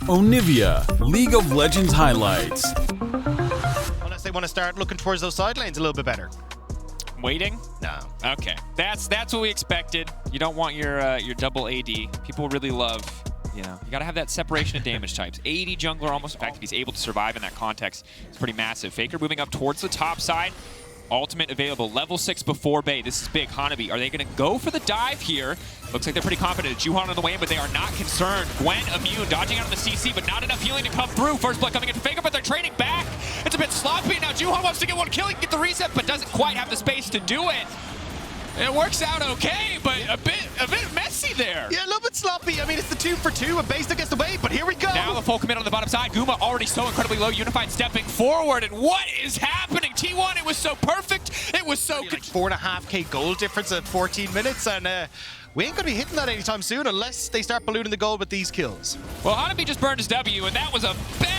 Onivia, League of Legends highlights. Unless they want to start looking towards those side lanes a little bit better. Waiting? No. Okay, that's what we expected. You don't want your double AD. People really love, you got to have that separation of damage types. AD jungler almost, in fact, if he's able to survive in that context, it's pretty massive. Faker moving up towards the top side. Ultimate available, level 6 before Bay. This is big. Hanabi, are they going to go for the dive here? Looks like they're pretty confident. Juhan on the way in, but they are not concerned. Gwen immune, dodging out of the CC, but not enough healing to come through. First blood coming in for Faker, but they're trading back. It's a bit sloppy. Now Juhan wants to get one kill, he can get the reset, but doesn't quite have the space to do it. It works out okay, but a bit messy there. Yeah, a little bit sloppy. I mean, it's the 2 for 2, and Base that gets the wait, but here we go. Now the full commit on the bottom side. Guma already so incredibly low. Unified stepping forward, and what is happening? T1, it was so perfect. It was so like 4.5k goal difference at 14 minutes, and we ain't gonna be hitting that anytime soon unless they start ballooning the goal with these kills. Well, Onivia just burned his W, and that was a bad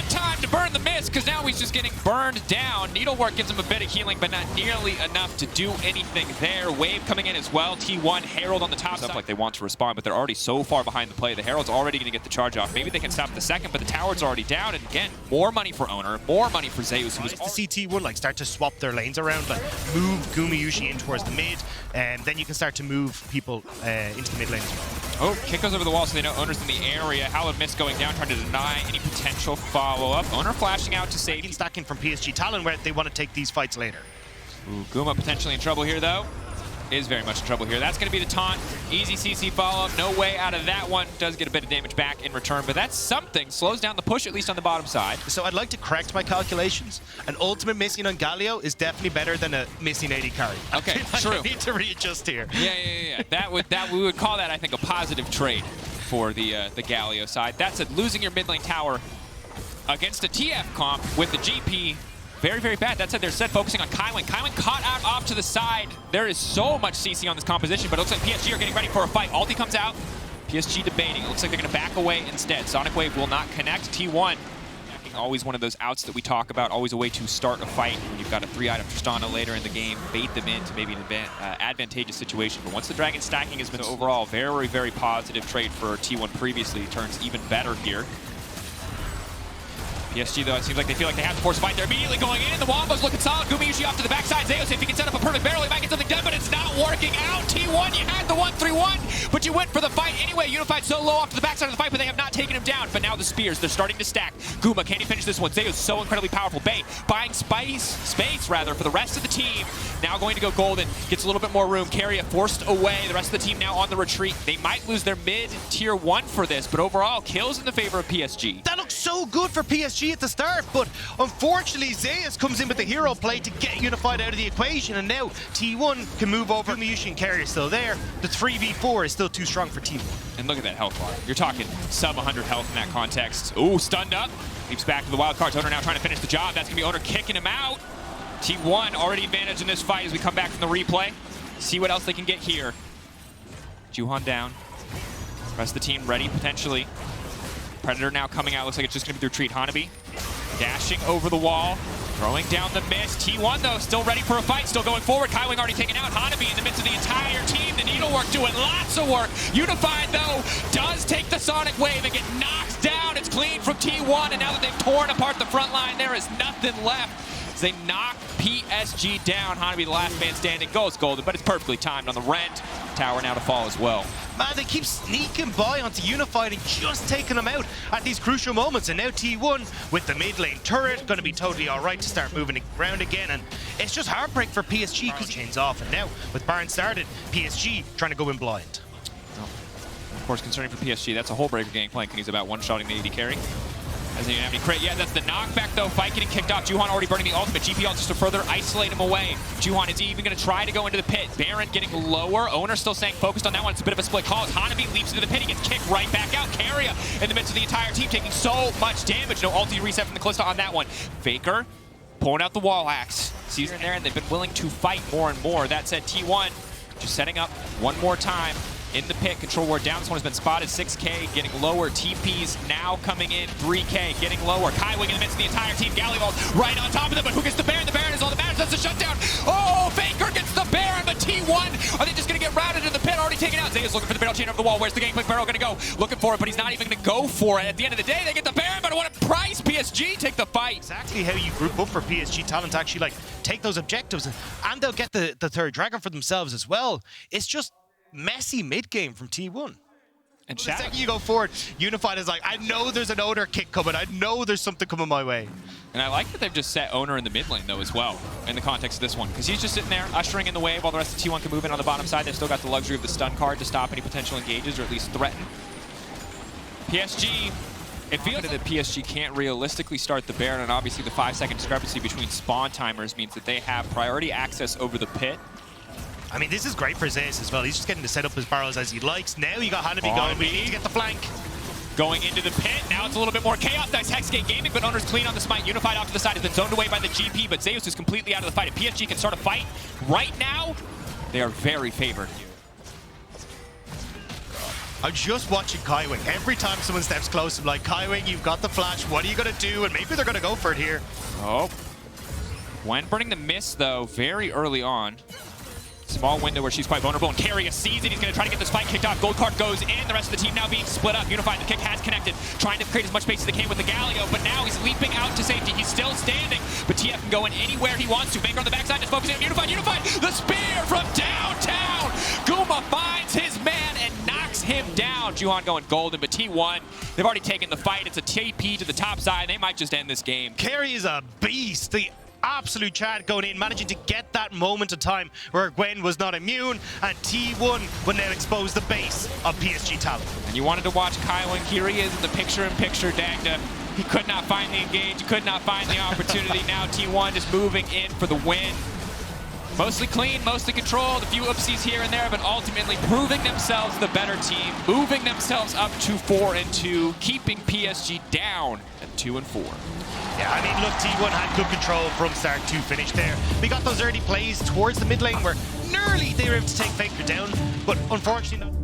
time to burn the miss, because now he's just getting burned down. Needlework gives him a bit of healing, but not nearly enough to do anything there. Wave coming in as well. T1, Herald on the top side. Like they want to respond, but they're already so far behind the play. The Herald's already going to get the charge off. Maybe they can stop the second, but the tower's already down. And again, more money for Owner, more money for Zeus, who was to see T1 like start to swap their lanes around, like move Gumayushi in towards the mid, and then you can start to move people into the mid lane as well. Oh, kick goes over the wall, so they know Owner's in the area. Hallowed Mist going down, trying to deny any potential follow-up. Owner flashing out to safety. Stacking from PSG Talon, where they want to take these fights later. Ooh, Guma potentially in trouble here, though. Is very much in trouble here. That's going to be the taunt. Easy CC follow-up. No way out of that one. Does get a bit of damage back in return, but that's something. Slows down the push, at least on the bottom side. So I'd like to correct my calculations. An ultimate missing on Galio is definitely better than a missing AD carry. Okay, true. I need to readjust here. Yeah. We would call that, I think, a positive trade for the Galio side. That's it. Losing your mid lane tower against a TF comp with the GP. Very, very bad. That said, they're instead focusing on Kaiwin. Kaiwin caught out off to the side. There is so much CC on this composition, but it looks like PSG are getting ready for a fight. Ulti comes out. PSG debating. It looks like they're going to back away instead. Sonic Wave will not connect. T1, always one of those outs that we talk about. Always a way to start a fight when you've got a 3-item Tristana later in the game. Bait them into maybe an advantageous situation. But once the Dragon stacking has been overall very, very positive trade for T1 previously, turns even better here. PSG, though, it seems like they feel like they have to force a fight. They're immediately going in. The Wombo's looking solid. Gumayushi off to the backside. Zeus, if he can set up a perfect barrel, he might get something done, but it's not working out. T1, you had the 1-3-1, but you went for the fight anyway. Unified so low off to the backside of the fight, but they have not taken him down. But now the spears, they're starting to stack. Guma, can he finish this one? Zeus, so incredibly powerful. Bay, buying space for the rest of the team. Now going to go golden. Gets a little bit more room. Carrier forced away. The rest of the team now on the retreat. They might lose their mid-tier 1 for this, but overall, kills in the favor of PSG. That looks so good for PSG at the start, but unfortunately Zeus comes in with the hero play to get Unified out of the equation, and now T1 can move over. Gumayushi and Carrier still there. The 3v4 is still too strong for T1. And look at that health bar. You're talking sub 100 health in that context. Ooh, stunned up. Leaps back to the wild cards. Owner now trying to finish the job. That's going to be Owner kicking him out. T1 already advantage in this fight as we come back from the replay. See what else they can get here. Juhan down. Rest of the team ready, potentially. Predator now coming out. Looks like it's just going to be the retreat. Hanabi dashing over the wall, throwing down the mist. T1, though, still ready for a fight, still going forward. Kaiwing already taken out. Hanabi in the midst of the entire team. The Needlework doing lots of work. Unified, though, does take the Sonic Wave and get knocked down. It's clean from T1, and now that they've torn apart the front line, there is nothing left. As they knock PSG down. Hanabi, the last man standing, goes golden, but it's perfectly timed on the rent. Tower now to fall as well. Man, they keep sneaking by onto Unified and just taking them out at these crucial moments. And now T1 with the mid lane turret, going to be totally all right to start moving around again. And it's just heartbreak for PSG because he chains off. And now with Baron started, PSG trying to go in blind. Oh, of course, concerning for PSG, that's a whole breaker gangplank, and he's about one-shotting the AD carry. As he didn't have any crit. Yeah, that's the knockback, though. Fight getting kicked off. Juhan already burning the ultimate. GP ult just to further isolate him away. Juhan, is he even going to try to go into the pit? Baron getting lower. Owner still staying focused on that one. It's a bit of a split call. As Hanabi leaps into the pit, he gets kicked right back out. Carrier in the midst of the entire team taking so much damage. No ulti reset from the Calista on that one. Faker pulling out the wall axe. Sees in there, and they've been willing to fight more and more. That said, T1 just setting up one more time. In the pit, control ward down. This one has been spotted. 6K getting lower. TP's now coming in. 3K getting lower. Kaiwing in the midst of the entire team. Gallivald right on top of them, but who gets the Baron? The Baron is all that matters. That's the shutdown. Oh, Faker gets the Baron, but T1 T1, are they just going to get routed in the pit? Already taken out. Zeus looking for the barrel chain over the wall. Where's the Gangplank barrel going to go? Looking for it, but he's not even going to go for it. At the end of the day, they get the Baron, but what a price! PSG take the fight. Exactly how you group up for PSG Talon to actually like take those objectives, and they'll get the third dragon for themselves as well. It's just messy mid-game from T1. And The second you go forward, Unified is like, I know there's an owner kick coming. I know there's something coming my way. And I like that they've just set Owner in the mid lane, though, as well, in the context of this one. Because he's just sitting there, ushering in the wave while the rest of T1 can move in on the bottom side. They've still got the luxury of the stun card to stop any potential engages, or at least threaten. PSG, it feels that PSG can't realistically start the Baron, and obviously the 5-second discrepancy between spawn timers means that they have priority access over the pit. I mean, this is great for Zeus as well. He's just getting to set up his barrels as he likes. Now you got Hanabi going. We need to get the flank. Going into the pit. Now it's a little bit more chaos. Nice Hexgate Gaming, but Owner's clean on the smite. Unified off to the side has been zoned away by the GP, but Zeus is completely out of the fight. If PSG can start a fight right now, they are very favored. I'm just watching Kaiwing. Every time someone steps close, I'm like, Kaiwing, you've got the flash. What are you going to do? And maybe they're going to go for it here. Oh. When burning the miss, though, very early on. Small window where she's quite vulnerable, and Carrier sees it. He's going to try to get this fight kicked off. Gold card goes in. The rest of the team now being split up. Unified, the kick has connected, trying to create as much space as they can with the Galio, but now he's leaping out to safety. He's still standing, but TF can go in anywhere he wants to. Vanguard on the backside, just focusing on Unified. Unified, the spear from downtown. Guma finds his man and knocks him down. Juhan going golden, but T1, they've already taken the fight. It's a TP to the top side. They might just end this game. Carey is a beast. The absolute Chad going in, managing to get that moment of time where Gwen was not immune, and T1 would now expose the base of PSG Talon. And you wanted to watch Kaiwing. Here he is in the picture-in-picture Dagda. He could not find the engage, could not find the opportunity. Now T1 just moving in for the win. Mostly clean, mostly controlled, a few oopsies here and there, but ultimately proving themselves the better team, moving themselves up to 4-2, keeping PSG down at 2-4. Yeah, I mean, look, T1 had good control from start to finish there. We got those early plays towards the mid lane where nearly they were able to take Faker down, but unfortunately not.